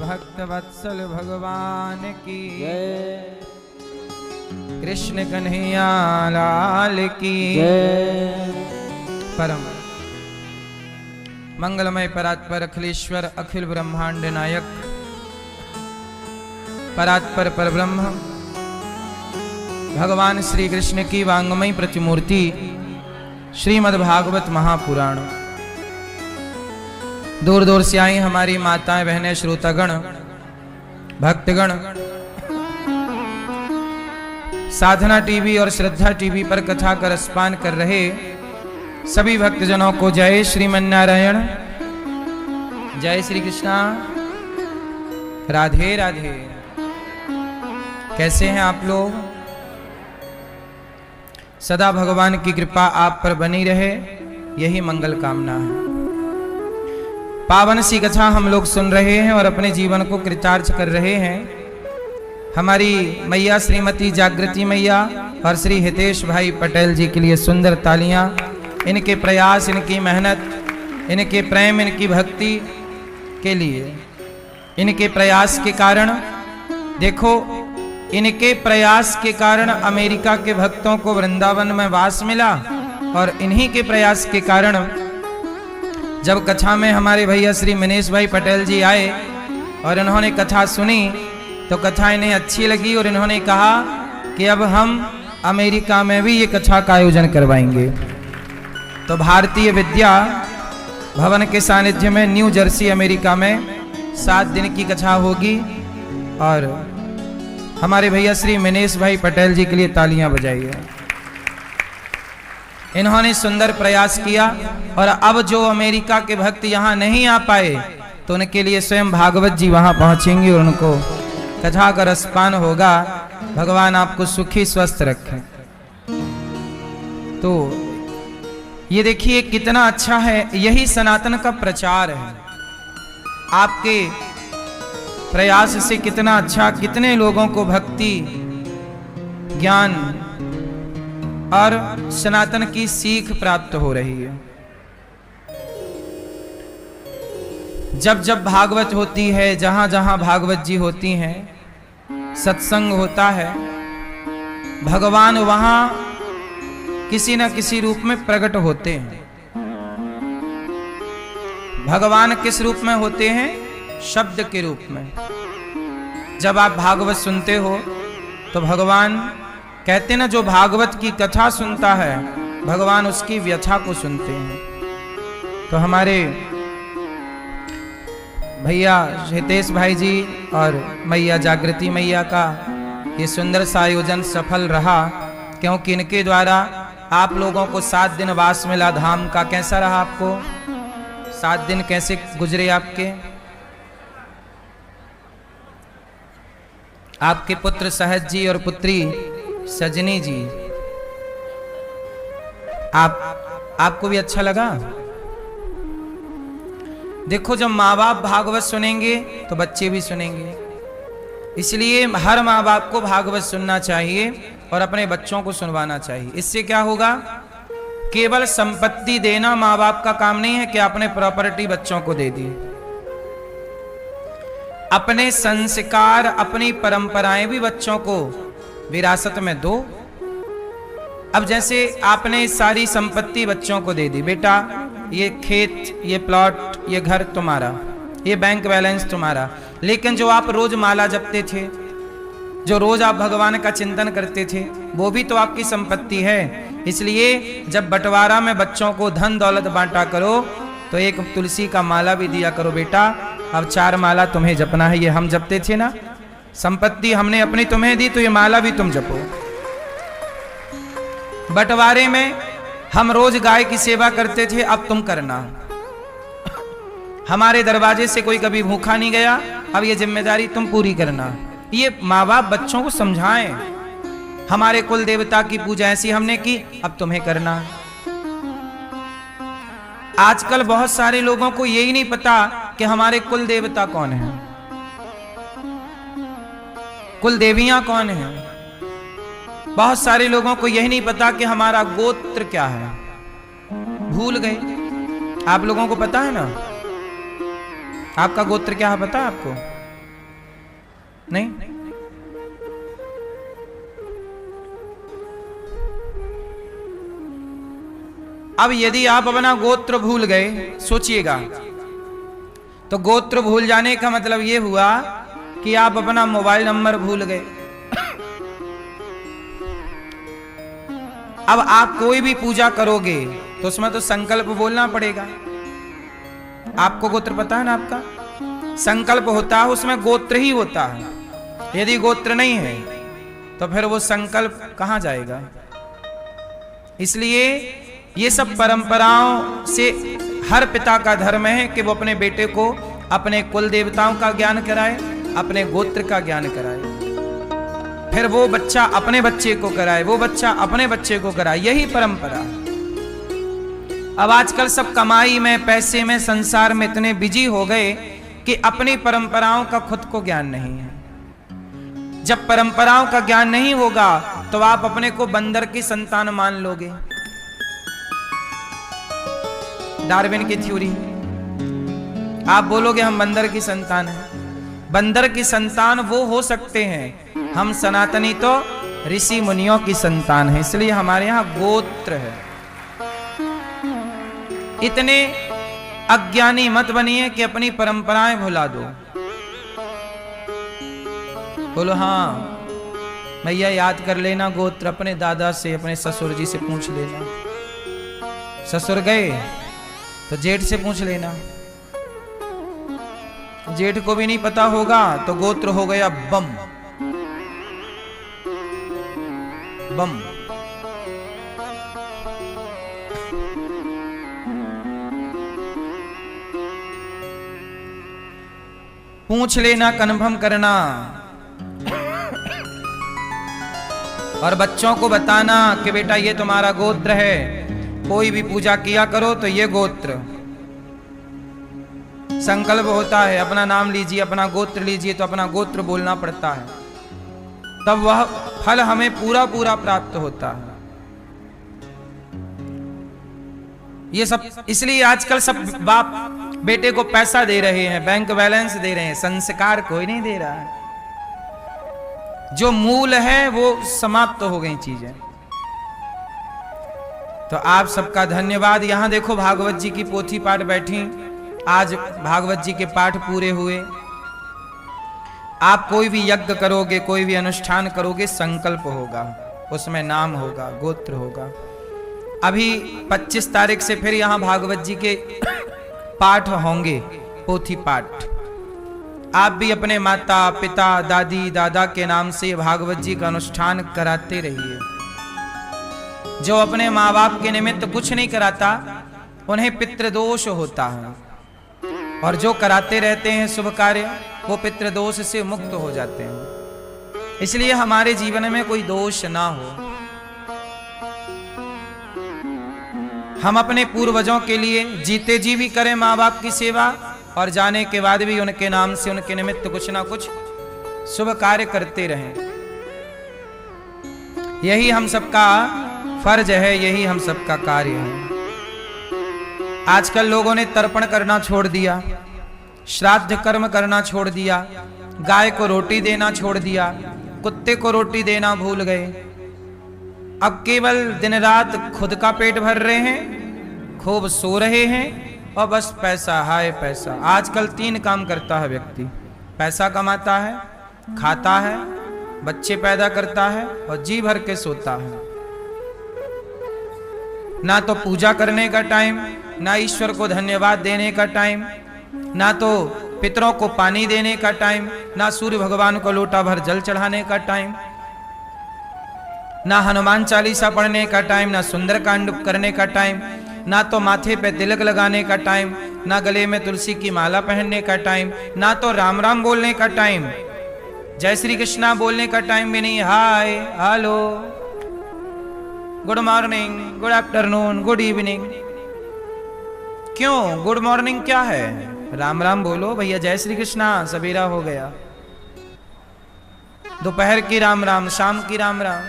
भक्त वत्सल भगवान की जय, कृष्ण कन्हैया लाल की जय। परम मंगलमय परात्पर अखिलेश्वर अखिल ब्रह्मांड नायक परात्पर परब्रह्म भगवान श्री कृष्ण की वांगमय प्रतिमूर्ति श्रीमद्भागवत महापुराण। दूर दूर से आई हमारी माताएं बहनें श्रोतागण भक्तगण साधना टीवी और श्रद्धा टीवी पर कथा का रसपान कर रहे सभी भक्तजनों को जय श्रीमन्नारायण, जय श्री कृष्णा, राधे राधे। कैसे हैं आप लोग? सदा भगवान की कृपा आप पर बनी रहे, यही मंगल कामना है। पावन सी कथा हम लोग सुन रहे हैं और अपने जीवन को कृतार्थ कर रहे हैं। हमारी मैया श्रीमती जागृति मैया और श्री हितेश भाई पटेल जी के लिए सुंदर तालियां। इनके प्रयास, इनकी मेहनत, इनके प्रेम, इनकी भक्ति के लिए, इनके प्रयास के कारण, देखो इनके प्रयास के कारण अमेरिका के भक्तों को वृंदावन में वास मिला और इन्हीं के प्रयास के कारण जब कथा में हमारे भैया श्री मनीष भाई पटेल जी आए और इन्होंने कथा सुनी तो कथा इन्हें अच्छी लगी और इन्होंने कहा कि अब हम अमेरिका में भी ये कथा का आयोजन करवाएंगे। तो भारतीय विद्या भवन के सानिध्य में न्यू जर्सी अमेरिका में 7 दिन की कथा होगी और हमारे भैया श्री मनीष भाई पटेल जी के लिए तालियां बजाइए। इन्होंने सुंदर प्रयास किया और अब जो अमेरिका के भक्त यहाँ नहीं आ पाए तो उनके लिए स्वयं भागवत जी वहां पहुंचेंगे और उनको कथा का रसपान होगा। भगवान आपको सुखी स्वस्थ रखें। तो ये देखिए कितना अच्छा है, यही सनातन का प्रचार है। आपके प्रयास से कितना अच्छा, कितने लोगों को भक्ति, ज्ञान और सनातन की सीख प्राप्त हो रही है। जब जब भागवत होती है, जहां जहां भागवत जी होती हैं, सत्संग होता है, भगवान वहां किसी न किसी रूप में प्रकट होते हैं। भगवान किस रूप में होते हैं? शब्द के रूप में। जब आप भागवत सुनते हो तो भगवान कहते ना, जो भागवत की कथा सुनता है भगवान उसकी व्यथा को सुनते हैं। तो हमारे भैया हितेश भाई जी और मैया जागृति मैया का ये सुंदर सा आयोजन सफल रहा, क्योंकि इनके द्वारा आप लोगों को 7 दिन वास मिला धाम का। कैसा रहा आपको 7 दिन? कैसे गुजरे आपके? आपके पुत्र सहज जी और पुत्री सजनी जी, आपको भी अच्छा लगा? देखो जब माँ बाप भागवत सुनेंगे तो बच्चे भी सुनेंगे, इसलिए हर माँ बाप को भागवत सुनना चाहिए और अपने बच्चों को सुनवाना चाहिए। इससे क्या होगा? केवल संपत्ति देना माँ बाप का काम नहीं है कि आपने प्रॉपर्टी बच्चों को दे दी। अपने संस्कार, अपनी परंपराएं भी बच्चों को विरासत में दो। अब जैसे आपने सारी संपत्ति बच्चों को दे दी, बेटा ये खेत, ये प्लॉट, ये घर तुम्हारा, ये बैंक बैलेंस तुम्हारा, लेकिन जो आप रोज माला जपते थे, जो रोज आप भगवान का चिंतन करते थे, वो भी तो आपकी संपत्ति है। इसलिए जब बंटवारा में बच्चों को धन दौलत बांटा करो तो एक तुलसी का माला भी दिया करो। बेटा अब 4 माला तुम्हें जपना है, ये हम जपते थे ना, संपत्ति हमने अपनी तुम्हें दी तो ये माला भी तुम जपो। बंटवारे में हम रोज गाय की सेवा करते थे, अब तुम करना। हमारे दरवाजे से कोई कभी भूखा नहीं गया, अब ये जिम्मेदारी तुम पूरी करना। ये माँ बाप बच्चों को समझाएं। हमारे कुल देवता की पूजा ऐसी हमने की, अब तुम्हें करना। आजकल बहुत सारे लोगों को यही नहीं पता कि हमारे कुल देवता कौन है, कुल देवियां कौन है। बहुत सारे लोगों को यही नहीं पता कि हमारा गोत्र क्या है, भूल गए। आप लोगों को पता है ना आपका गोत्र क्या है? पता है आपको? नहीं। अब यदि आप अपना गोत्र भूल गए, सोचिएगा, तो गोत्र भूल जाने का मतलब यह हुआ कि आप अपना मोबाइल नंबर भूल गए। अब आप कोई भी पूजा करोगे तो उसमें तो संकल्प बोलना पड़ेगा। आपको गोत्र पता है ना, आपका संकल्प होता है, उसमें गोत्र ही होता है। यदि गोत्र नहीं है तो फिर वो संकल्प कहां जाएगा। इसलिए ये सब परंपराओं से हर पिता का धर्म है कि वो अपने बेटे को अपने कुल देवताओं का ज्ञान कराए, अपने गोत्र का ज्ञान कराए, फिर वो बच्चा अपने बच्चे को कराए, वो बच्चा अपने बच्चे को कराए। यही परंपरा। अब आजकल सब कमाई में, पैसे में, संसार में इतने बिजी हो गए कि अपनी परंपराओं का खुद को ज्ञान नहीं है। जब परंपराओं का ज्ञान नहीं होगा तो आप अपने को बंदर की संतान मान लोगे। डार्विन की थ्योरी, आप बोलोगे हम बंदर की संतान हैं। बंदर की संतान वो हो सकते हैं, हम सनातनी तो ऋषि मुनियों की संतान है, इसलिए हमारे यहां गोत्र है। इतने अज्ञानी मत बनिए कि अपनी परंपराएं भुला दो। बोलो हाँ भैया, याद कर लेना गोत्र, अपने दादा से, अपने ससुर जी से पूछ लेना। ससुर गए तो जेठ से पूछ लेना। जेठ को भी नहीं पता होगा तो गोत्र हो गया बम। बम। पूछ लेना, कन्फर्म करना, और बच्चों को बताना कि बेटा ये तुम्हारा गोत्र है, कोई भी पूजा किया करो तो ये गोत्र। संकल्प होता है, अपना नाम लीजिए, अपना गोत्र लीजिए, तो अपना गोत्र बोलना पड़ता है, तब वह फल हमें पूरा पूरा प्राप्त होता है। ये सब इसलिए आजकल सब बाप बेटे को पैसा दे रहे हैं, बैंक बैलेंस दे रहे हैं, संस्कार कोई नहीं दे रहा है। जो मूल है वो समाप्त हो गई चीजें। तो आप सबका धन्यवाद। यहां देखो भागवत जी की पोथी पाठ बैठी, आज भागवत जी के पाठ पूरे हुए। आप कोई भी यज्ञ करोगे, कोई भी अनुष्ठान करोगे, संकल्प होगा, उसमें नाम होगा, गोत्र होगा। अभी 25 तारीख से फिर यहां भागवत जी के पाठ होंगे, पोथी पाठ। आप भी अपने माता पिता दादी दादा के नाम से भागवत जी का अनुष्ठान कराते रहिए। जो अपने माँ बाप के निमित्त कुछ नहीं कराता उन्हें पितृदोष होता है, और जो कराते रहते हैं शुभ कार्य वो पितृदोष से मुक्त हो जाते हैं। इसलिए हमारे जीवन में कोई दोष ना हो। हम अपने पूर्वजों के लिए जीते जी भी करें माँ बाप की सेवा, और जाने के बाद भी उनके नाम से, उनके निमित्त कुछ ना कुछ शुभ कार्य करते रहें। यही हम सबका फर्ज है, यही हम सबका कार्य है। आजकल लोगों ने तर्पण करना छोड़ दिया, श्राद्ध कर्म करना छोड़ दिया, गाय को रोटी देना छोड़ दिया, कुत्ते को रोटी देना भूल गए। अब केवल दिन रात खुद का पेट भर रहे हैं, खूब सो रहे हैं, और बस पैसा, हाय पैसा। आजकल 3 काम करता है व्यक्ति, पैसा कमाता है, खाता है, बच्चे पैदा करता है, और जी भर के सोता है। ना तो पूजा करने का टाइम, ना ईश्वर को धन्यवाद देने का टाइम, ना तो पितरों को पानी देने का टाइम, ना सूर्य भगवान को लोटा भर जल चढ़ाने का टाइम, ना हनुमान चालीसा पढ़ने का टाइम, ना सुंदरकांड करने का टाइम, ना तो माथे पे तिलक लगाने का टाइम, ना गले में तुलसी की माला पहनने का टाइम, ना तो राम राम बोलने का टाइम, जय श्री कृष्णा बोलने का टाइम भी नहीं। Hi, hello, good morning, good afternoon, good evening. क्यों गुड मॉर्निंग क्या है? राम राम बोलो भैया, जय श्री कृष्णा, सवेरा हो गया। दोपहर की राम राम, शाम की राम राम,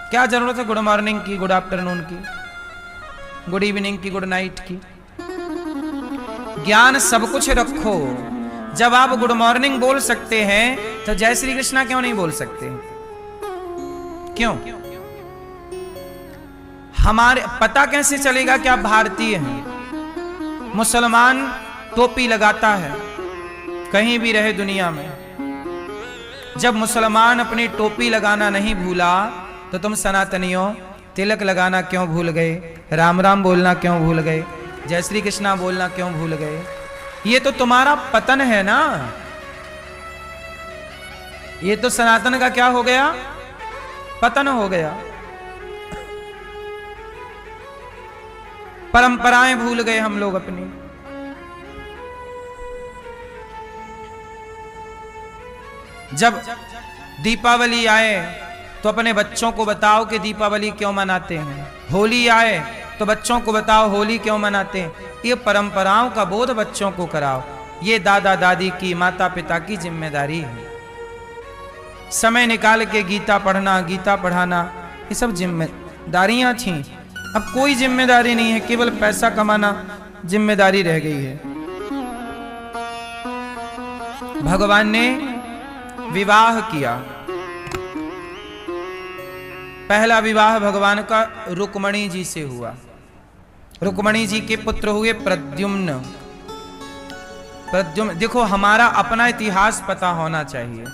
क्या जरूरत है गुड मॉर्निंग की, गुड आफ्टरनून की, गुड इवनिंग की, गुड नाइट की? ज्ञान सब कुछ रखो। जब आप गुड मॉर्निंग बोल सकते हैं तो जय श्री कृष्णा क्यों नहीं बोल सकते? क्यों? हमारे पता कैसे चलेगा कि आप भारतीय हैं? मुसलमान टोपी लगाता है कहीं भी रहे दुनिया में। जब मुसलमान अपनी टोपी लगाना नहीं भूला तो तुम सनातनियों तिलक लगाना क्यों भूल गए? राम राम बोलना क्यों भूल गए? जय श्री कृष्णा बोलना क्यों भूल गए? ये तो तुम्हारा पतन है ना। ये तो सनातन का क्या हो गया? पतन हो गया। परंपराएं भूल गए हम लोग अपनी। जब दीपावली आए तो अपने बच्चों को बताओ कि दीपावली क्यों मनाते हैं। होली आए तो बच्चों को बताओ होली क्यों मनाते हैं। ये परंपराओं का बोध बच्चों को कराओ। ये दादा दादी की, माता पिता की जिम्मेदारी है। समय निकाल के गीता पढ़ना, गीता पढ़ाना, ये सब जिम्मेदारियां थी। अब कोई जिम्मेदारी नहीं है, केवल पैसा कमाना जिम्मेदारी रह गई है। भगवान ने विवाह किया। पहला विवाह भगवान का रुक्मणी जी से हुआ। रुक्मणी जी के पुत्र हुए प्रद्युम्न। प्रद्युम्न, देखो हमारा अपना इतिहास पता होना चाहिए।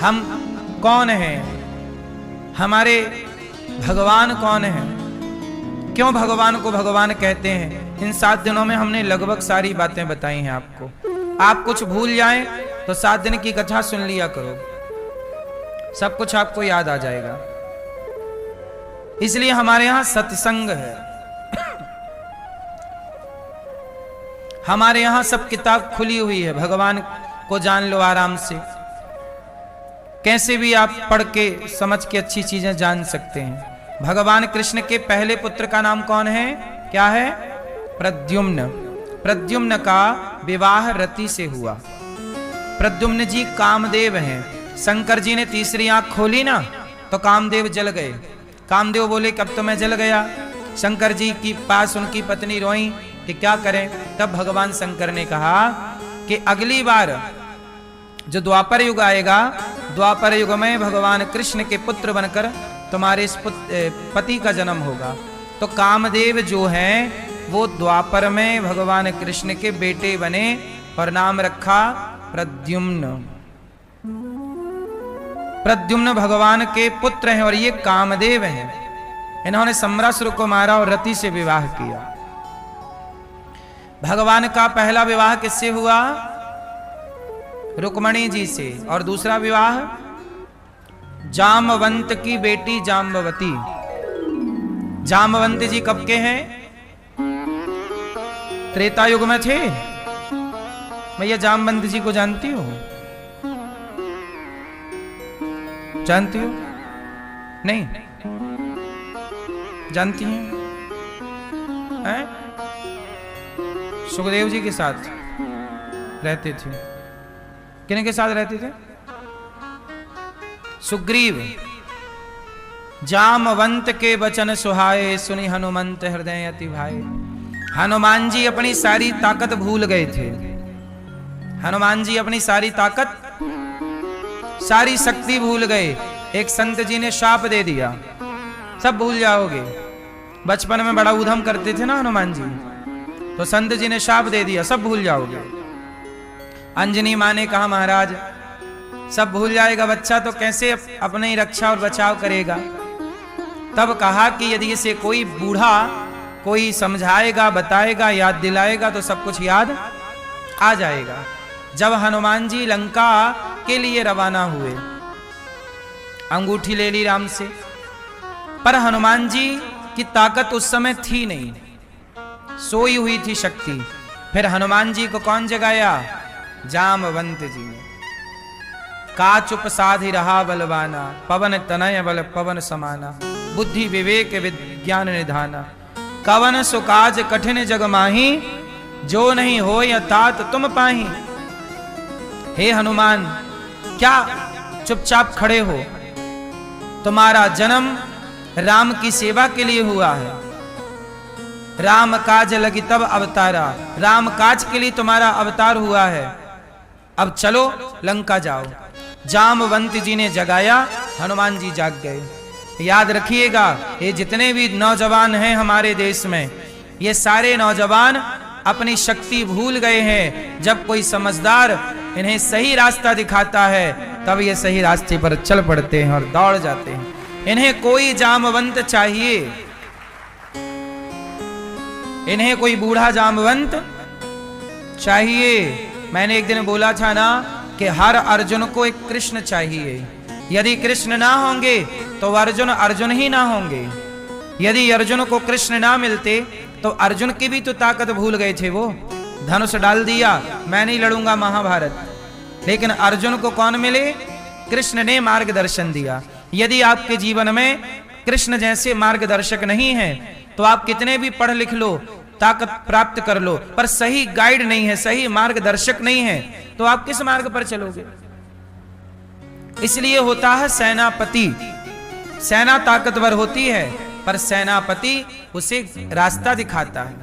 हम कौन हैं? हमारे भगवान कौन हैं? क्यों भगवान को भगवान कहते हैं? इन 7 दिनों में हमने लगभग सारी बातें बताई हैं आपको। आप कुछ भूल जाएं तो 7 दिन की कथा सुन लिया करो, सब कुछ आपको याद आ जाएगा। इसलिए हमारे यहां सत्संग है। हमारे यहां सब किताब खुली हुई है। भगवान को जान लो आराम से। कैसे भी आप पढ़ के समझ के अच्छी चीजें जान सकते हैं। भगवान कृष्ण के पहले पुत्र का नाम कौन है? क्या है? प्रद्युम्न। प्रद्युम्न का विवाह रति से हुआ। प्रद्युम्न जी कामदेव हैं। शंकर जी ने तीसरी आंख खोली ना तो कामदेव जल गए। कामदेव बोले कब तो मैं जल गया। शंकर जी की पास उनकी पत्नी रोई कि क्या करें। तब भगवान शंकर ने कहा कि अगली बार जो द्वापर युग आएगा, द्वापर युग में भगवान कृष्ण के पुत्र बनकर तुम्हारे इस पति का जन्म होगा। तो कामदेव जो हैं वो द्वापर में भगवान कृष्ण के बेटे बने और नाम रखा प्रद्युम्न। प्रद्युम्न भगवान के पुत्र हैं और ये कामदेव हैं। इन्होंने सम्रासुर को मारा और रति से विवाह किया। भगवान का पहला विवाह किससे हुआ? रुक्मणी जी से। और दूसरा विवाह जामवंत की बेटी जाम्बवती। जामवंत जी कब के हैं? त्रेता युग में थे। भैया जामवंत जी को जानती हो? जानती हो? नहीं जानती हैं? हैं? सुखदेव जी के साथ रहते थे। किन के साथ रहते थे? सुग्रीव। जामवंत के वचन सुहाए, सुनी हनुमंत हृदय अति भाए। हनुमान जी अपनी सारी ताकत भूल गए थे। हनुमान जी अपनी सारी ताकत, सारी शक्ति भूल गए। एक संत जी ने शाप दे दिया, सब भूल जाओगे। बचपन में बड़ा उधम करते थे ना हनुमान जी, तो संत जी ने शाप दे दिया, सब भूल जाओगे। अंजनी माँ ने कहा महाराज सब भूल जाएगा बच्चा तो कैसे अपनी रक्षा और बचाव करेगा। तब कहा कि यदि इसे कोई बूढ़ा कोई समझाएगा, बताएगा, याद दिलाएगा तो सब कुछ याद आ जाएगा। जब हनुमान जी लंका के लिए रवाना हुए, अंगूठी ले ली राम से, पर हनुमान जी की ताकत उस समय थी नहीं, सोई हुई थी शक्ति। फिर हनुमान जी को कौन जगाया? जामवंत जी ने। का चुप साधि रहा बलवाना, पवन तनय बल पवन समाना, बुद्धि विवेक विज्ञान निधाना, कवन सुकाज कठिन जग माही, जो नहीं हो या तात तुम पाही। हे हनुमान क्या चुपचाप खड़े हो? तुम्हारा जन्म राम की सेवा के लिए हुआ है। राम काज लगी तब अवतारा, राम काज के लिए तुम्हारा अवतार हुआ है। अब चलो लंका जाओ। जामवंत जी ने जगाया, हनुमान जी जाग गए। याद रखिएगा, ये जितने भी नौजवान हैं हमारे देश में, ये सारे नौजवान अपनी शक्ति भूल गए हैं। जब कोई समझदार इन्हें सही रास्ता दिखाता है तब ये सही रास्ते पर चल पड़ते हैं और दौड़ जाते हैं। इन्हें कोई जामवंत चाहिए, इन्हें कोई बूढ़ा जामवंत चाहिए। मैंने एक दिन बोला था ना कि हर अर्जुन को एक कृष्ण चाहिए। यदि कृष्ण ना होंगे तो अर्जुन अर्जुन ही ना होंगे। यदि अर्जुन को कृष्ण ना मिलते तो अर्जुन की भी तो ताकत भूल गए थे। वो धनुष डाल दिया, मैं नहीं लड़ूंगा महाभारत, लेकिन अर्जुन को कौन मिले? कृष्ण ने मार्गदर्शन दिया। यदि आपके जीवन में कृष्ण जैसे मार्गदर्शक नहीं है तो आप कितने भी पढ़ लिख लो, ताकत प्राप्त कर लो, पर सही गाइड नहीं है, सही मार्गदर्शक नहीं है, तो आप किस मार्ग पर चलोगे? इसलिए होता है सेनापति। सेना ताकतवर होती है पर सेनापति उसे रास्ता दिखाता है,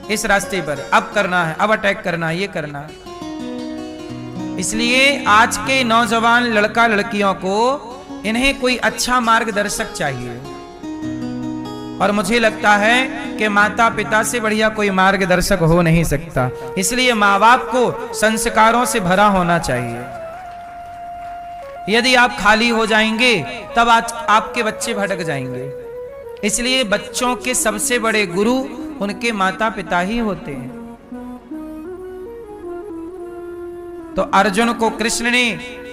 इस रास्ते पर अब करना है, अब अटैक करना है, ये करना है। इसलिए आज के नौजवान लड़का लड़कियों को इन्हें कोई अच्छा मार्गदर्शक चाहिए। और मुझे लगता है कि माता पिता से बढ़िया कोई मार्गदर्शक हो नहीं सकता। इसलिए माँ बाप को संस्कारों से भरा होना चाहिए। यदि आप खाली हो जाएंगे तब आज आपके बच्चे भटक जाएंगे। इसलिए बच्चों के सबसे बड़े गुरु उनके माता पिता ही होते हैं। तो अर्जुन को कृष्ण ने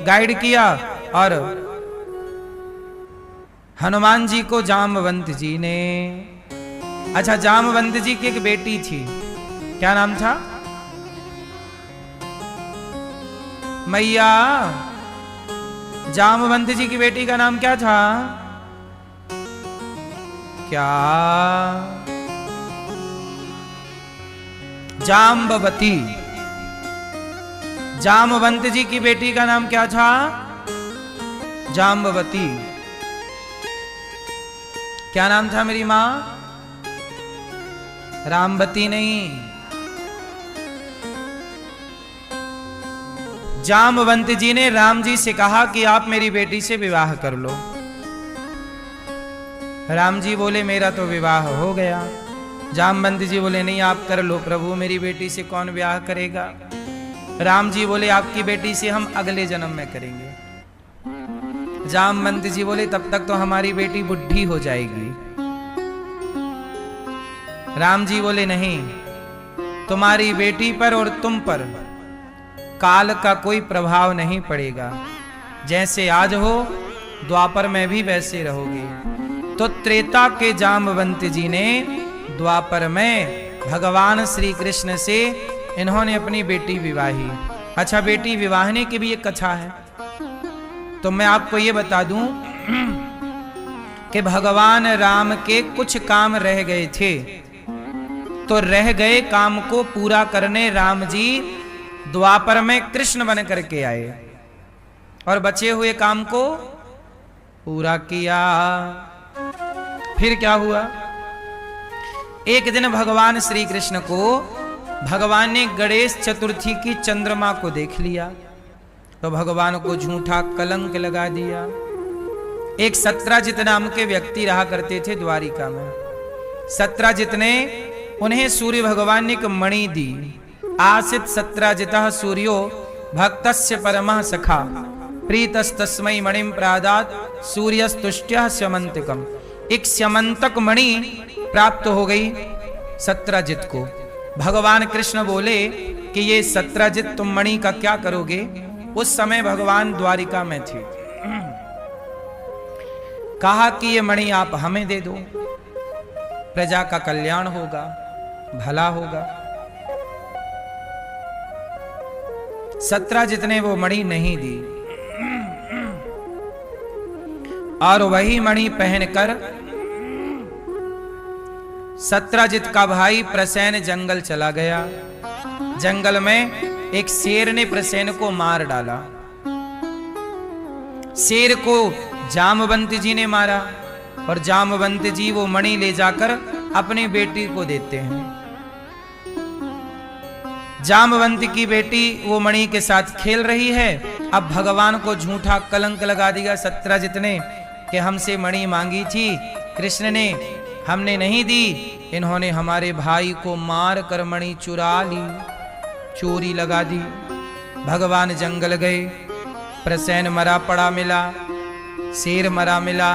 गाइड किया और हनुमान जी को जामवंत जी ने। अच्छा, जामवंत जी की एक बेटी थी, क्या नाम था? मैया, जामवंत जी की बेटी का नाम क्या था? क्या? जाम्बवती। जामवंत जी की बेटी का नाम क्या था? जाम्बवती। क्या नाम था मेरी मां? रामवती नहीं, जामवंत जी ने राम जी से कहा कि आप मेरी बेटी से विवाह कर लो। राम जी बोले मेरा तो विवाह हो गया। जामवंत जी बोले नहीं, आप कर लो प्रभु, मेरी बेटी से कौन विवाह करेगा? राम जी बोले आपकी बेटी से हम अगले जन्म में करेंगे। जामवंत जी बोले तब तक तो हमारी बेटी बुढ़ी हो जाएगी। राम जी बोले नहीं, तुम्हारी बेटी पर और तुम पर काल का कोई प्रभाव नहीं पड़ेगा। जैसे आज हो द्वापर में भी वैसे रहोगे। तो त्रेता के जामवंत जी ने द्वापर में भगवान श्री कृष्ण से इन्होंने अपनी बेटी विवाही। अच्छा, बेटी विवाहने की भी एक कथा है। तो मैं आपको ये बता दूं कि भगवान राम के कुछ काम रह गए थे, तो रह गए काम को पूरा करने राम जी द्वापर में कृष्ण बन करके आए और बचे हुए काम को पूरा किया। फिर क्या हुआ? एक दिन भगवान श्री कृष्ण को भगवान ने गणेश चतुर्थी की चंद्रमा को देख लिया, तो भगवान को झूठा कलंक लगा दिया। एक सत्राजित नाम के व्यक्ति रहा करते थे द्वारिका में। सत्राजित ने उन्हें सूर्य भगवान ने एक मणि दी। आसित सत्राजितः सूर्यो भक्तस्य परमः सखा प्रीतस्तस्मै मणिं प्रादात् सूर्यस्तुष्ट्यः स्यमंतकम। एक स्यमंतक मणि प्राप्त हो गई सत्राजित को। भगवान कृष्ण बोले कि ये सत्राजित तुम मणि का क्या करोगे? उस समय भगवान द्वारिका में थे। कहा कि ये मणि आप हमें दे दो, प्रजा का कल्याण होगा, भला होगा। सत्राजित ने वो मणि नहीं दी और वही मणि पहनकर सत्राजित का भाई प्रसेन जंगल चला गया। जंगल में एक शेर ने प्रसेन को मार डाला। शेर को जामवंत जी ने मारा और जामवंत जी वो मणि ले जाकर अपनी बेटी को देते हैं। जामवंत की बेटी वो मणि के साथ खेल रही है। अब भगवान को झूठा कलंक लगा दिया सत्यजित ने कि हमसे मणि मांगी थी कृष्ण ने, हमने नहीं दी, इन्होंने हमारे भाई को मार कर मणि चुरा ली, चोरी लगा दी। भगवान जंगल गए, प्रसेन मरा पड़ा मिला, शेर मरा मिला,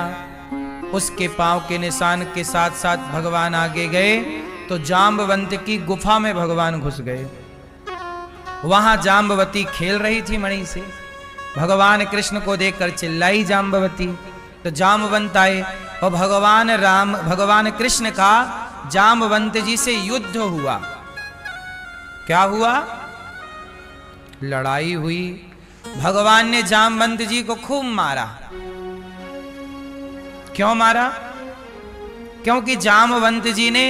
उसके पांव के निशान के साथ साथ भगवान आगे गए तो जाम्बवंत की गुफा में भगवान घुस गए। वहां जाम्बवती खेल रही थी मणि से, भगवान कृष्ण को देखकर चिल्लाई जाम्बवती, तो जाम्बवंत आए और भगवान कृष्ण का जाम्बवंत जी से युद्ध हुआ। क्या हुआ? लड़ाई हुई। भगवान ने जाम्बवंत जी को खूब मारा। क्यों मारा? क्योंकि जाम्बवंत जी ने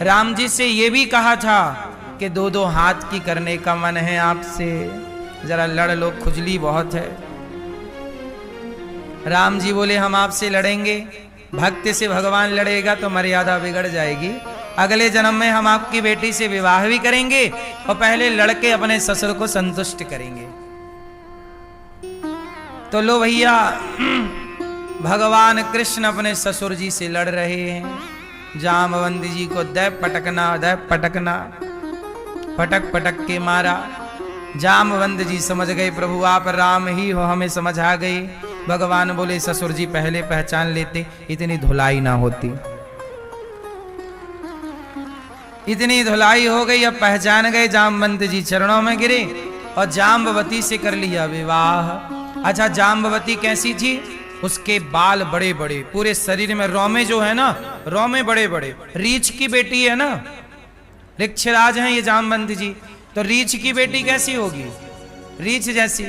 राम जी से यह भी कहा था कि दो दो हाथ की करने का मन है आपसे, जरा लड़ लो, खुजली बहुत है। राम जी बोले हम आपसे लड़ेंगे, भक्त से भगवान लड़ेगा तो मर्यादा बिगड़ जाएगी, अगले जन्म में हम आपकी बेटी से विवाह भी करेंगे और पहले लड़के अपने ससुर को संतुष्ट करेंगे। तो लो भैया, भगवान कृष्ण अपने ससुर जी से लड़ रहे हैं। जाम्बवंत जी को दे पटकना, पटक पटक के मारा। जाम्बवंत जी समझ गए प्रभु आप राम ही हो, हमें समझ आ गई। भगवान बोले ससुर जी पहले पहचान लेते, इतनी धुलाई ना होती। इतनी धुलाई हो गई, अब पहचान गए। जाम्बवंत जी चरणों में गिरे और जाम्बवती से कर लिया विवाह। अच्छा, जाम्बवती कैसी थी? उसके बाल बड़े बड़े, पूरे शरीर में रोमे जो है ना, रोमे बड़े बड़े। रीछ की बेटी है ना, ऋक्षराज हैं ये जाम्बवंत जी, तो रीछ की बेटी कैसी होगी? रीछ जैसी।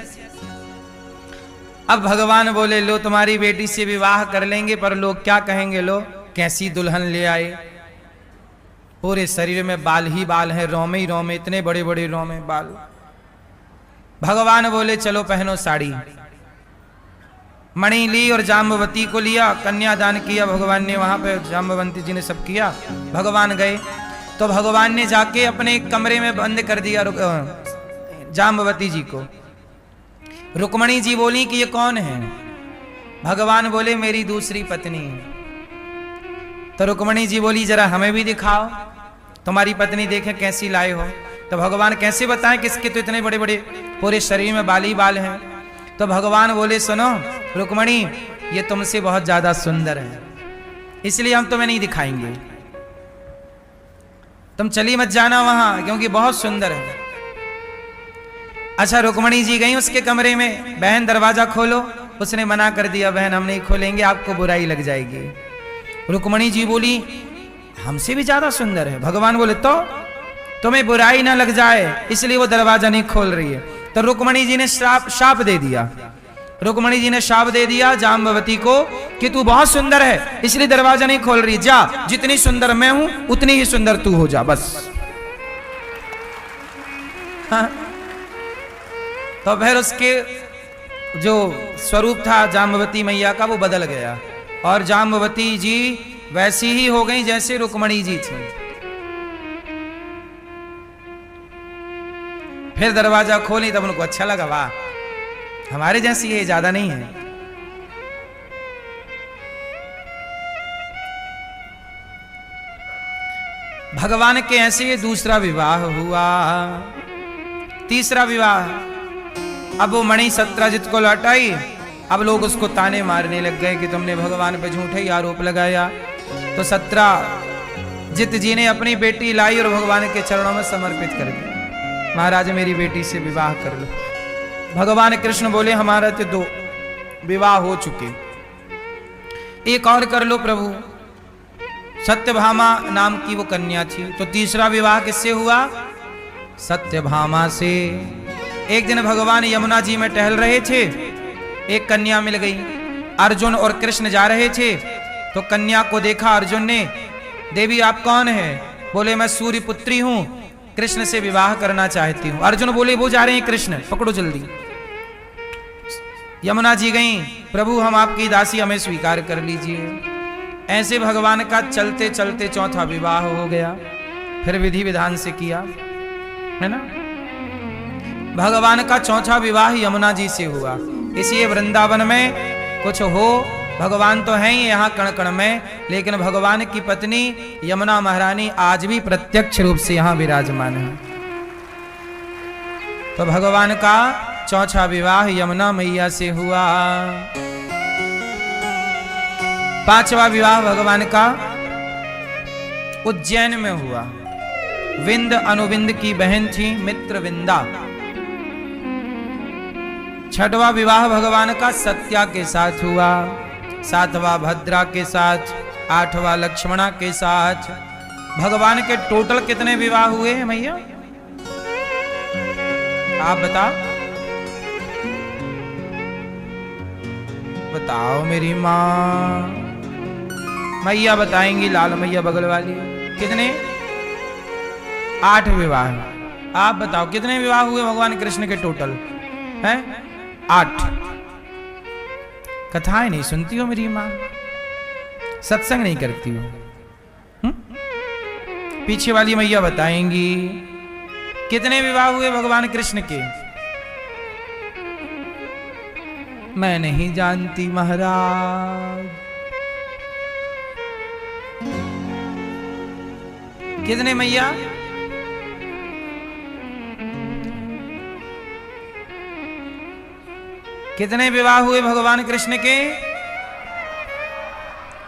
अब भगवान बोले लो तुम्हारी बेटी से विवाह कर लेंगे, पर लोग क्या कहेंगे? लो कैसी दुल्हन ले आए, पूरे शरीर में बाल ही बाल हैं, रोमे ही रोमे, इतने बड़े बड़े रोमे बाल। भगवान बोले चलो पहनो साड़ी। मणि ली और जाम्बवती को लिया, कन्यादान किया भगवान ने, वहां पे जाम्बवंती जी ने सब किया। भगवान गए तो भगवान ने जाके अपने कमरे में बंद कर दिया जाम्बवती जी को। रुक्मणी जी बोली कि ये कौन है? भगवान बोले मेरी दूसरी पत्नी। तो रुक्मणी जी बोली जरा हमें भी दिखाओ, तुम्हारी पत्नी देखे कैसी लाए हो। तो भगवान कैसे बताएं किसके तो इतने बड़े बड़े पूरे शरीर में बाल ही बाल हैं। तो भगवान बोले सुनो रुक्मणी, ये तुमसे बहुत ज्यादा सुंदर है, इसलिए हम तुम्हें नहीं दिखाएंगे, तुम चली मत जाना वहां, क्योंकि बहुत सुंदर है। अच्छा, रुक्मणी जी गई उसके कमरे में, बहन दरवाजा खोलो। उसने मना कर दिया, बहन हम नहीं खोलेंगे, आपको बुराई लग जाएगी। रुक्मणी जी बोली हमसे भी ज्यादा सुंदर है। भगवान बोले तो तुम्हें बुराई ना लग जाए इसलिए वो दरवाजा नहीं खोल रही है। तो रुक्मणी जी ने शाप दे दिया। रुक्मणी जी ने शाप दे दिया जाम्बवती को कि तू बहुत सुंदर है इसलिए दरवाजा नहीं खोल रही, जा, जितनी सुंदर मैं हूं उतनी ही सुंदर तू हो जा, बस। हाँ? तो फिर उसके जो स्वरूप था जाम्बवती मैया का वो बदल गया और जाम्बवती जी वैसी ही हो गई जैसे रुक्मणी जी थी। फिर दरवाजा खोली तब उनको अच्छा लगा, वाह हमारे जैसी है, ज्यादा नहीं है। भगवान के ऐसे ये दूसरा विवाह हुआ। तीसरा विवाह, अब वो मणि सत्यजित को लौटाई। अब लोग उसको ताने मारने लग गए कि तुमने भगवान पे झूठे ही आरोप लगाया। तो सत्यजित जी ने अपनी बेटी लाई और भगवान के चरणों में समर्पित कर दी, महाराज मेरी बेटी से विवाह कर लो। भगवान कृष्ण बोले हमारा तो 2 विवाह हो चुके, एक और कर लो प्रभु। सत्यभामा नाम की वो कन्या थी, तो तीसरा विवाह किससे हुआ? सत्यभामा से। एक दिन भगवान यमुना जी में टहल रहे थे, एक कन्या मिल गई। अर्जुन और कृष्ण जा रहे थे तो कन्या को देखा अर्जुन ने, देवी आप कौन है? बोले मैं सूर्य पुत्री हूं, कृष्ण से विवाह करना चाहती हूं। अर्जुन बोले वो जा रहे हैं कृष्ण, पकड़ो जल्दी। यमुना जी गई, प्रभु हम आपकी दासी, हमें स्वीकार कर लीजिए। ऐसे भगवान का चलते चलते चौथा विवाह हो गया। फिर विधि विधान से किया, है ना। भगवान का चौथा विवाह यमुना जी से हुआ। इसलिए वृंदावन में कुछ हो, भगवान तो हैं ही यहाँ कण कण में, लेकिन भगवान की पत्नी यमुना महारानी आज भी प्रत्यक्ष रूप से यहाँ विराजमान है। तो भगवान का चौथा विवाह यमुना मैया से हुआ। पांचवा विवाह भगवान का उज्जैन में हुआ। विंद अनुविंद की बहन थी मित्रविंदा। छठवां विवाह भगवान का सत्या के साथ हुआ। सातवां भद्रा के साथ, आठवां लक्ष्मणा के साथ। भगवान के टोटल कितने विवाह हुए हैं मैया, आप बताओ मेरी माँ। मैया बताएंगी, लाल मैया बगल वाली। कितने? 8 विवाह। आप बताओ कितने विवाह हुए भगवान कृष्ण के टोटल हैं? 8। कथाएं नहीं सुनती हो मेरी माँ, सत्संग नहीं करती हो। पीछे वाली मैया बताएंगी कितने विवाह हुए भगवान कृष्ण के। मैं नहीं जानती महाराज। कितने मैया? कितने विवाह हुए भगवान कृष्ण के?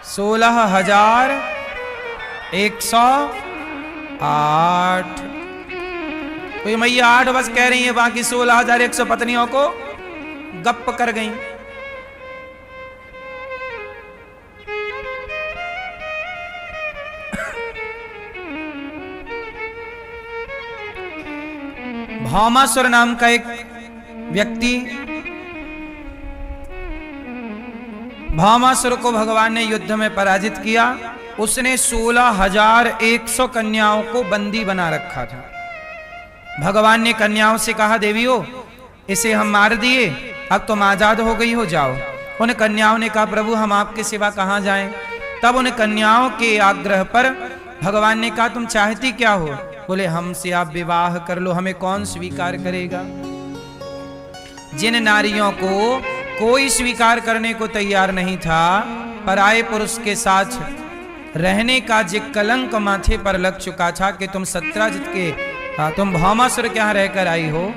16,108। तो ये मैया 8 बस कह रही है, बाकी 16,100 पत्नियों को गप कर गई। भौमासुर नाम का एक व्यक्ति, भौमासुर को भगवान ने युद्ध में पराजित किया। उसने 16,100 कन्याओं को बंदी बना रखा था। भगवान ने कन्याओं से कहा, देवियों इसे हम मार दिए, अब तुम आजाद हो गई हो, जाओ। उन कन्याओं ने कहा, प्रभु हम आपके सिवा कहां जाएं। तब उन कन्याओं के आग्रह पर भगवान ने कहा, तुम चाहती क्या हो? बोले, हमसे आप विवाह कर लो, हमें कौन स्वीकार करेगा। जिन नारियों को कोई स्वीकार करने को तैयार नहीं था, पराये पुरुष के साथ रहने का जो कलंक माथे पर लग चुका था कि तुम सत्राजित के, तुम भौमासुर के यहां रहकर आई हो,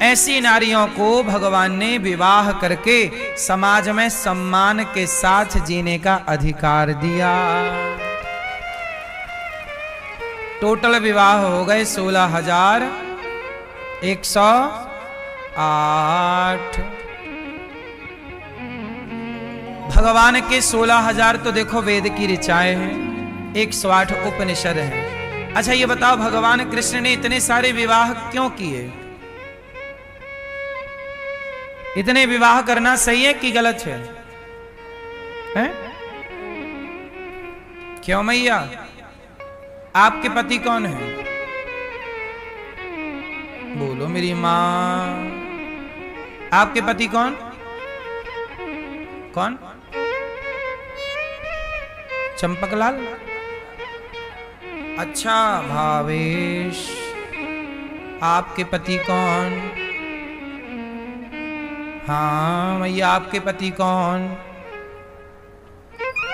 ऐसी नारियों को भगवान ने विवाह करके समाज में सम्मान के साथ जीने का अधिकार दिया। टोटल विवाह हो गए 16,108। भगवान के 16,000 तो देखो वेद की ऋचाएं हैं, 108 उपनिषद हैं। अच्छा ये बताओ, भगवान कृष्ण ने इतने सारे विवाह क्यों किए? इतने विवाह करना सही है कि गलत है? हैं? क्यों मैया? आपके पति कौन है? बोलो मेरी मां, आपके पति कौन? कौन? चंपकलाल? अच्छा भावेश। आपके पति कौन? हाँ मैया, आपके पति कौन?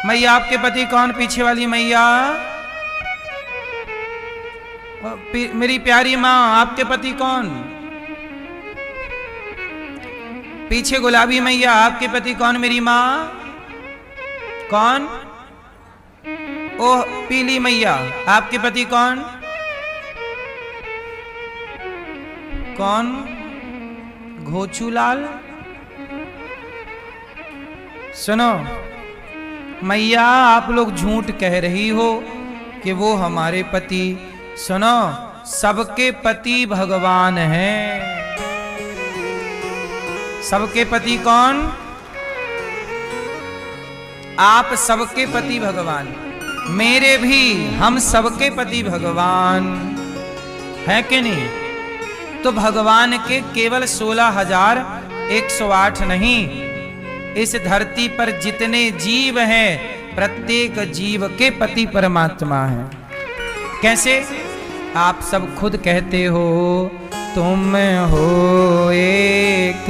मैया आपके पति कौन? पीछे वाली मैया, मेरी प्यारी माँ, आपके पति कौन? पीछे गुलाबी मैया, आपके पति कौन? मेरी माँ कौन? ओह पीली मैया, आपके पति कौन? कौन? घोचूलाल। सुनो मैया, आप लोग झूठ कह रही हो कि वो हमारे पति। सुनो, सबके पति भगवान हैं। सबके पति कौन? आप सबके पति भगवान, मेरे भी, हम सबके पति भगवान है कि नहीं? तो भगवान के केवल 16,108 नहीं, इस धरती पर जितने जीव हैं प्रत्येक जीव के पति परमात्मा है। कैसे? आप सब खुद कहते हो तुम हो एक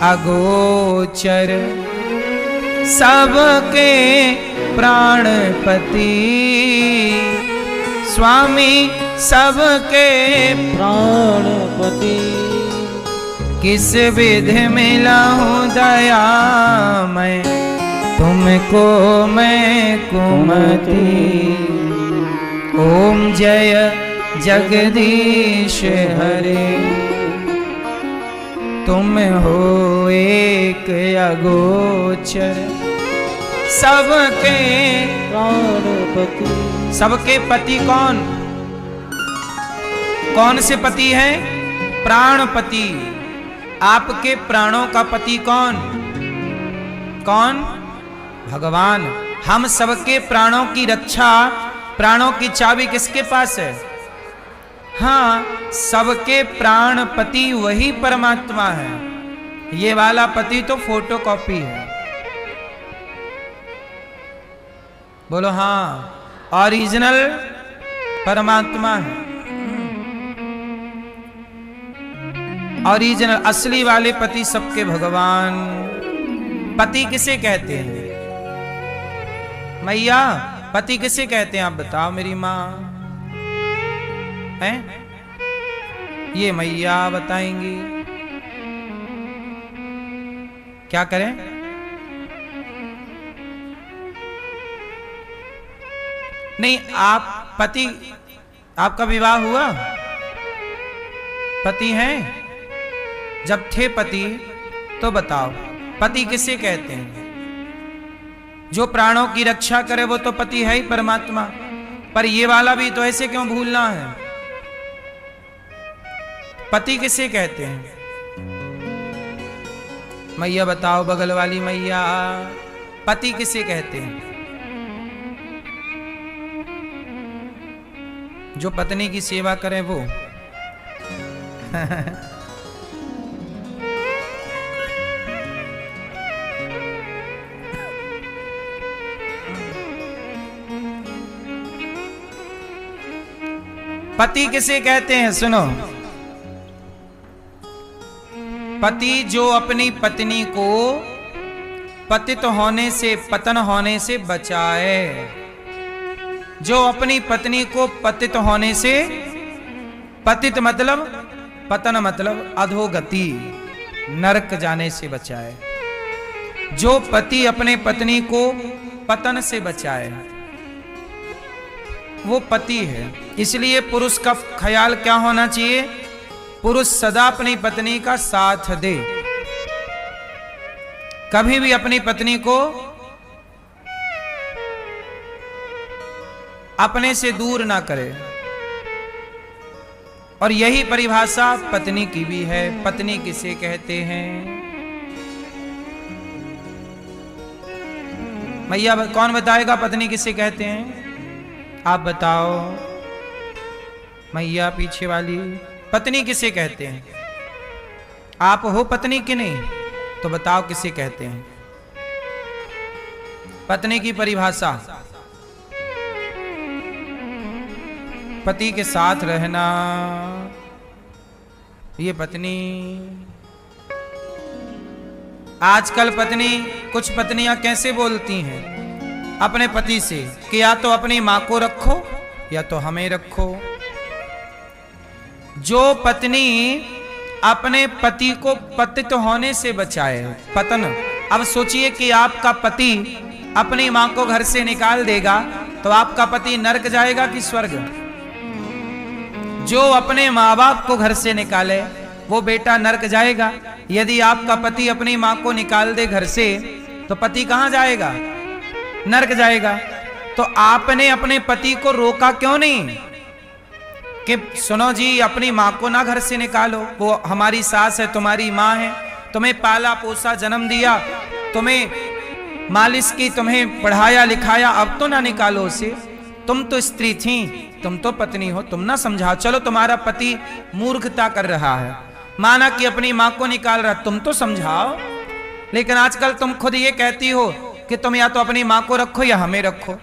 अगोचर, सबके प्राणपति स्वामी सबके प्राणपति। किस विधि मिला हूँ दया मैं तुमको मैं कुमति। ओम जय जगदीश हरे, तुम हो एक अगोचर, सबके प्राणपति। सबके पति कौन? कौन से पति हैं? प्राणपति। आपके प्राणों का पति कौन? कौन? भगवान। हम सबके प्राणों की रक्षा, प्राणों की चाबी किसके पास है? हाँ, सबके प्राणपति वही परमात्मा है। ये वाला पति तो फोटोकॉपी है। बोलो हाँ, ओरिजिनल परमात्मा है। ओरिजिनल असली वाले पति सबके भगवान। पति किसे कहते हैं? मैया, पति किसे कहते हैं? आप बताओ मेरी माँ हैं? ये मैया बताएंगी। क्या करें? नहीं, आप पति, आपका विवाह हुआ? पति हैं? जब थे पति तो बताओ पति किसे कहते हैं? जो प्राणों की रक्षा करे वो तो पति है ही, परमात्मा। पर ये वाला भी तो ऐसे क्यों भूलना है? पति किसे कहते हैं? मैया बताओ, बगल वाली मैया, पति किसे कहते हैं? जो पत्नी की सेवा करे वो। पति किसे कहते हैं? सुनो, पति जो अपनी पत्नी को पतित होने से, पतन होने से बचाए। जो अपनी पत्नी को पतित होने से, पतित मतलब पतन मतलब अधोगति, नरक जाने से बचाए। जो पति अपने पत्नी को पतन से बचाए वो पति है। इसलिए पुरुष का ख्याल क्या होना चाहिए? पुरुष सदा अपनी पत्नी का साथ दे, कभी भी अपनी पत्नी को अपने से दूर ना करे। और यही परिभाषा पत्नी की भी है। पत्नी किसे कहते हैं? मैया कौन बताएगा पत्नी किसे कहते हैं? आप बताओ मैया, पीछे वाली, पत्नी किसे कहते हैं? आप हो पत्नी कि नहीं? तो बताओ किसे कहते हैं? पत्नी की परिभाषा, पति के साथ रहना। ये पत्नी। आजकल पत्नी, कुछ पत्नियां कैसे बोलती हैं अपने पति से कि या तो अपनी मां को रखो या तो हमें रखो। जो पत्नी अपने पति को पतित होने से बचाए, पतन। अब सोचिए कि आपका पति अपनी मां को घर से निकाल देगा तो आपका पति नरक जाएगा कि स्वर्ग? जो अपने माँ बाप को घर से निकाले वो बेटा नरक जाएगा। यदि आपका पति अपनी मां को निकाल दे घर से तो पति कहां जाएगा? नरक जाएगा। तो आपने अपने पति को रोका क्यों नहीं कि सुनो जी, अपनी मां को ना घर से निकालो, वो हमारी सास है, तुम्हारी मां है, तुम्हें पाला पोसा, जन्म दिया, तुम्हें मालिश की, तुम्हें पढ़ाया लिखाया, अब तो ना निकालो उसे। तुम तो स्त्री थी, तुम तो पत्नी हो, तुम ना समझाओ। चलो तुम्हारा पति मूर्खता कर रहा है, माना कि अपनी मां को निकाल रहा, तुम तो समझाओ। लेकिन आजकल तुम खुद ये कहती हो कि तुम या तो अपनी मां को रखो या हमें रखो।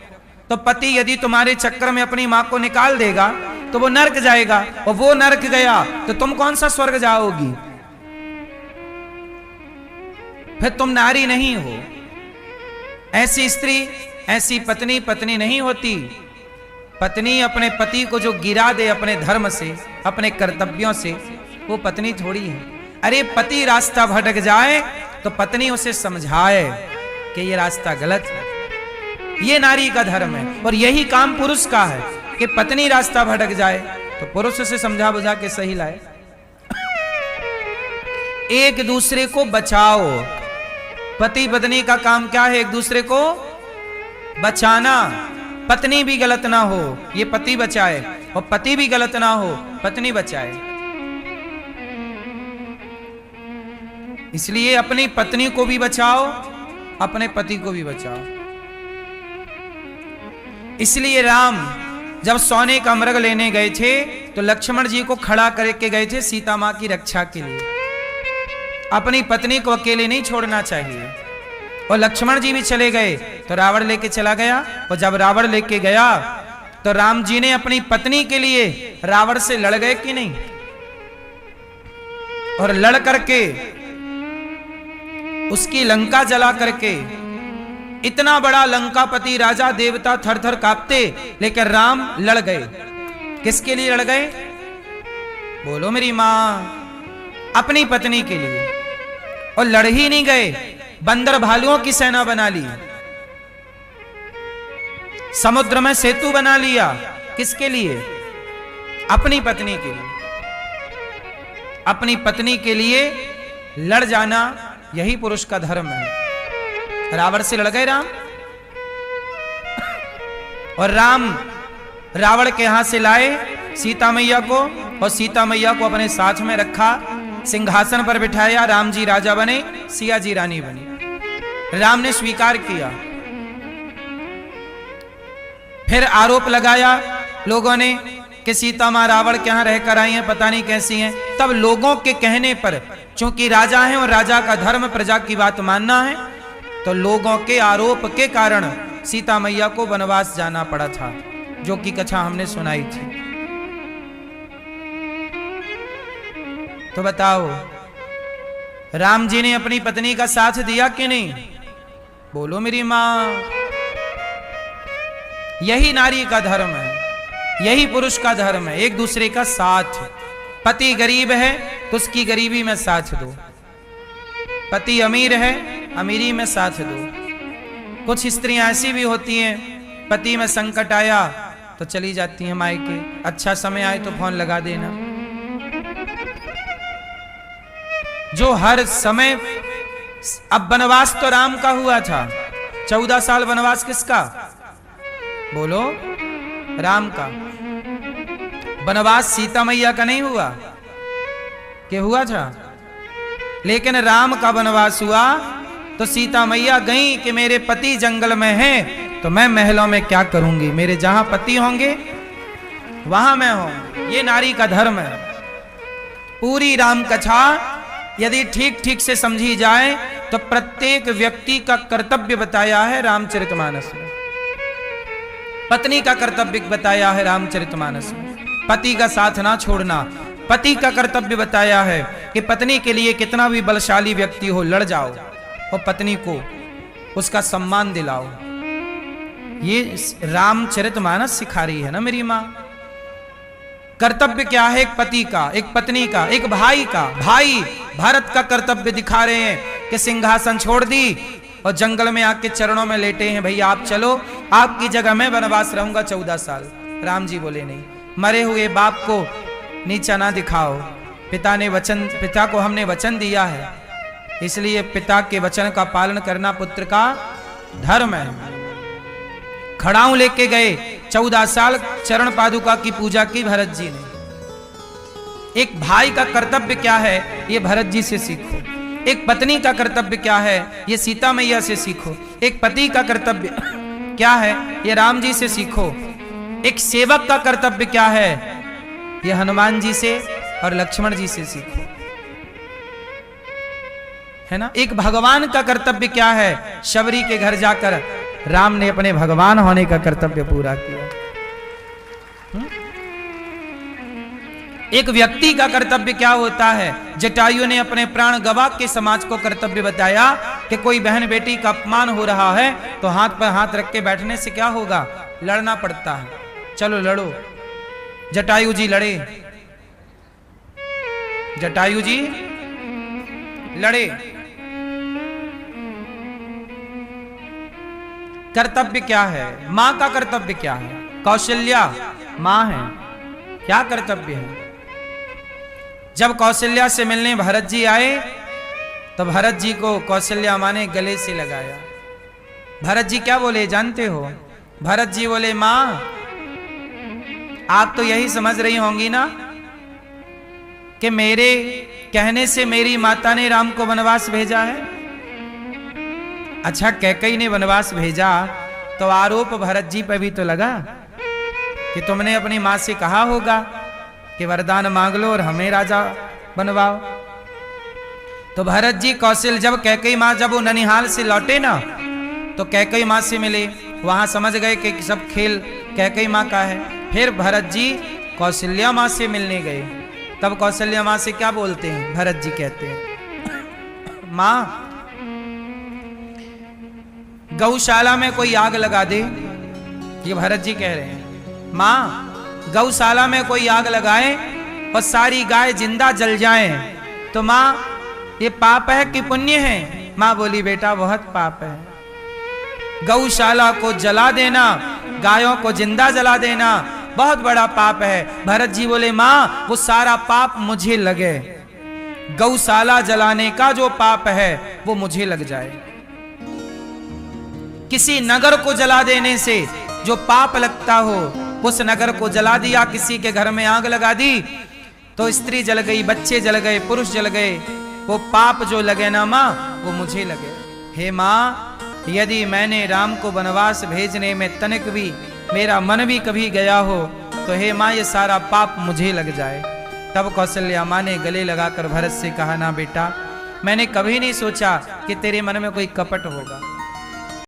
तो पति यदि तुम्हारे चक्कर में अपनी मां को निकाल देगा तो वो नरक जाएगा, और वो नरक गया तो तुम कौन सा स्वर्ग जाओगी? फिर तुम नारी नहीं हो। ऐसी स्त्री, ऐसी पत्नी पत्नी नहीं होती। पत्नी अपने पति को जो गिरा दे अपने धर्म से, अपने कर्तव्यों से, वो पत्नी थोड़ी है। अरे पति रास्ता भटक जाए तो पत्नी उसे समझाए कि ये रास्ता गलत है। ये नारी का धर्म है, और यही काम पुरुष का है कि पत्नी रास्ता भटक जाए तो पुरुष उसे समझा बुझा के सही लाए। एक दूसरे को बचाओ। पति पत्नी का काम क्या है? एक दूसरे को बचाना। पत्नी भी गलत ना हो, ये पति बचाए, और पति भी गलत ना हो, पत्नी बचाए। इसलिए अपनी पत्नी को भी बचाओ, अपने पति को भी बचाओ। इसलिए राम जब सोने का मृग लेने गए थे तो लक्ष्मण जी को खड़ा करके गए थे सीता मां की रक्षा के लिए। अपनी पत्नी को अकेले नहीं छोड़ना चाहिए। और लक्ष्मण जी भी चले गए तो रावण लेके चला गया, और जब रावण लेके गया तो राम जी ने अपनी पत्नी के लिए रावण से लड़ गए कि नहीं? और लड़ करके उसकी लंका जला करके, इतना बड़ा लंकापति राजा देवता थर थर कांपते, लेकिन राम लड़ गए। किसके लिए लड़ गए? बोलो मेरी मां। अपनी पत्नी के लिए। और लड़ ही नहीं गए, बंदर भालुओं की सेना बना ली, समुद्र में सेतु बना लिया। किसके लिए? अपनी पत्नी के लिए। अपनी पत्नी के लिए लड़ जाना यही पुरुष का धर्म है। रावण से लड़ गए राम, और राम रावण के हाथ से लाए सीता मैया को, और सीता मैया को अपने साथ में रखा, सिंहासन पर बिठाया। राम जी राजा बने, सिया जी रानी बनी। राम ने स्वीकार किया। फिर आरोप लगाया लोगों ने कि सीता मां रावण के यहां रहकर आई हैं, पता नहीं कैसी हैं। तब लोगों के कहने पर, चूंकि राजा हैं और राजा का धर्म प्रजा की बात मानना है, तो लोगों के आरोप के कारण सीता मैया को वनवास जाना पड़ा था, जो कि कथा हमने सुनाई थी। तो बताओ, राम जी ने अपनी पत्नी का साथ दिया कि नहीं? बोलो मेरी मां। यही नारी का धर्म है, यही पुरुष का धर्म है, एक दूसरे का साथ। पति गरीब है तो उसकी गरीबी में साथ दो, पति अमीर है अमीरी में साथ दो। कुछ स्त्रियां ऐसी भी होती हैं, पति में संकट आया तो चली जाती हैं मायके, अच्छा समय आए तो फोन लगा देना। जो हर समय, अब वनवास तो राम का हुआ था, 14 साल वनवास किसका? बोलो, राम का। वनवास सीता मैया का नहीं हुआ, क्या हुआ था? लेकिन राम का वनवास हुआ तो सीता मैया गई कि मेरे पति जंगल में हैं तो मैं महलों में क्या करूंगी, मेरे जहां पति होंगे वहां मैं हूं। ये नारी का धर्म है। पूरी राम कथा यदि ठीक ठीक से समझी जाए तो प्रत्येक व्यक्ति का कर्तव्य बताया है रामचरितमानस में। पत्नी का कर्तव्य बताया है रामचरितमानस में, पति का साथ ना छोड़ना। पति का कर्तव्य बताया है कि पत्नी के लिए कितना भी बलशाली व्यक्ति हो, लड़ जाओ और पत्नी को उसका सम्मान दिलाओ। ये रामचरितमानस सिखा रही है ना मेरी मां। कर्तव्य क्या है? एक पति का, एक पत्नी का, एक भाई का। भाई भारत का कर्तव्य दिखा रहे हैं कि सिंहासन छोड़ दी और जंगल में आके चरणों में लेटे हैं, भैया आप चलो, आपकी जगह मैं वनवास रहूंगा 14 साल। राम जी बोले नहीं, मरे हुए बाप को नीचा ना दिखाओ। पिता को हमने वचन दिया है, इसलिए पिता के वचन का पालन करना पुत्र का धर्म है। खड़ाऊ लेके गए, 14 साल चरण पादुका की पूजा की भरत जी ने। एक भाई का कर्तव्य क्या है, ये भरत जी से सीखो। एक पत्नी का कर्तव्य क्या है, ये सीता मैया से सीखो। एक पति का कर्तव्य क्या है, ये राम जी से सीखो। एक सेवक का कर्तव्य क्या है, ये हनुमान जी से और लक्ष्मण जी से सीखो, है ना। एक भगवान का कर्तव्य क्या है, शबरी के घर जाकर राम ने अपने भगवान होने का कर्तव्य पूरा किया। एक व्यक्ति का कर्तव्य क्या होता है? जटायु ने अपने प्राण गवा के समाज को कर्तव्य बताया कि कोई बहन बेटी का अपमान हो रहा है तो हाथ पर हाथ रख के बैठने से क्या होगा? लड़ना पड़ता है। चलो लड़ो। जटायु जी लड़े, जटायु जी लड़े। कर्तव्य क्या है? मां का कर्तव्य क्या है? कौशल्या मां है, क्या कर्तव्य है? जब कौशल्या से मिलने भरत जी आए तो भरत जी को कौशल्या मां ने गले से लगाया। भरत जी क्या बोले जानते हो? भरत जी बोले मां आप तो यही समझ रही होंगी ना कि मेरे कहने से मेरी माता ने राम को वनवास भेजा है। अच्छा कैकेयी ने वनवास भेजा तो आरोप भरत जी पर भी तो लगा कि तुमने अपनी मां से कहा होगा कि वरदान मांग लो और हमें राजा बनवाओ। तो भरत जी कौशल जब कैकेयी मां जब वो ननिहाल से लौटे ना तो कैकेयी मां से मिले, वहां समझ गए कि सब खेल कैकेयी मां का है। फिर भरत जी कौशल्या मां से मिलने गए, तब कौशल्या मां से क्या बोलते हैं? भरत जी कहते हैं मां गौशाला में कोई आग लगा दे, ये भरत जी कह रहे हैं। मां गौशाला में कोई आग लगाए और सारी गाय जिंदा जल जाए तो मां ये पाप है कि पुण्य है? मां बोली बेटा बहुत पाप है। गौशाला को जला देना, गायों को जिंदा जला देना बहुत बड़ा पाप है। भरत जी बोले मां वो सारा पाप मुझे लगे, गौशाला जलाने का जो पाप है वो मुझे लग जाए। किसी नगर को जला देने से जो पाप लगता हो उस नगर को जला दिया। किसी के घर में आग लगा दी तो स्त्री जल गई, बच्चे जल गए, पुरुष जल गए, वो पाप जो लगे ना मां वो मुझे लगे। हे मां यदि मैंने राम को वनवास भेजने में तनिक भी मेरा मन भी कभी गया हो तो हे मां ये सारा पाप मुझे लग जाए। तब कौशल्या मां ने गले लगाकर भरत से कहा ना बेटा मैंने कभी नहीं सोचा कि तेरे मन में कोई कपट होगा।